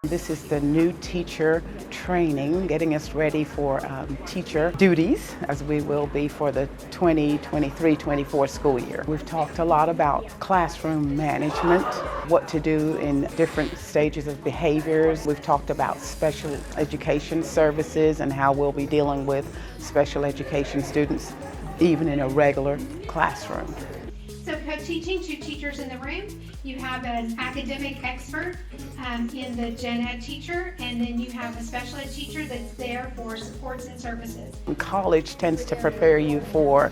This is the new teacher training, getting us ready for teacher duties, as we will be for the 2023-24 school year. We've talked a lot about classroom management, what to do in different stages of behaviors. We've talked about special education services and how we'll be dealing with special education students, even in a regular classroom. So co-teaching, two teachers in the room. You have an academic expert in the gen ed teacher, and then you have a special ed teacher that's there for supports and services. College tends to prepare you for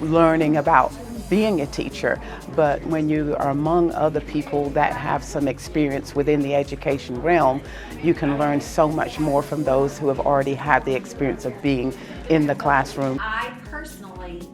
learning about being a teacher, but when you are among other people that have some experience within the education realm, you can learn so much more from those who have already had the experience of being in the classroom. I personally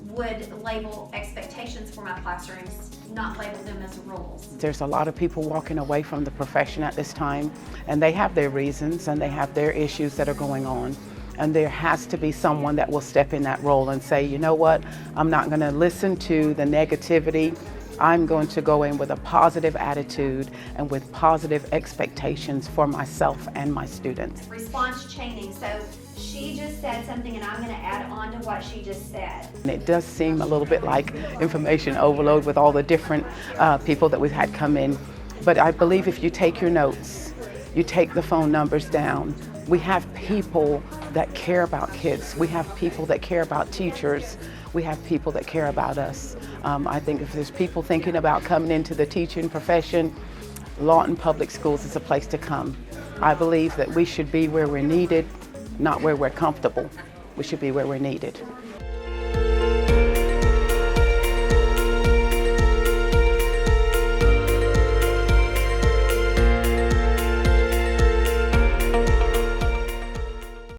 would label expectations for my classrooms, not label them as rules. There's a lot of people walking away from the profession at this time, and they have their reasons and they have their issues that are going on. And there has to be someone that will step in that role and say, you know what, I'm not going to listen to the negativity. I'm going to go in with a positive attitude and with positive expectations for myself and my students. Response chaining. So she just said something and I'm going to add on to what she just said. And it does seem a little bit like information overload with all the different people that we've had come in. But I believe if you take your notes, you take the phone numbers down, we have people that care about kids. We have people that care about teachers. We have people that care about us. I think if there's people thinking about coming into the teaching profession, Lawton Public Schools is a place to come. I believe that we should be where we're needed, not where we're comfortable. We should be where we're needed.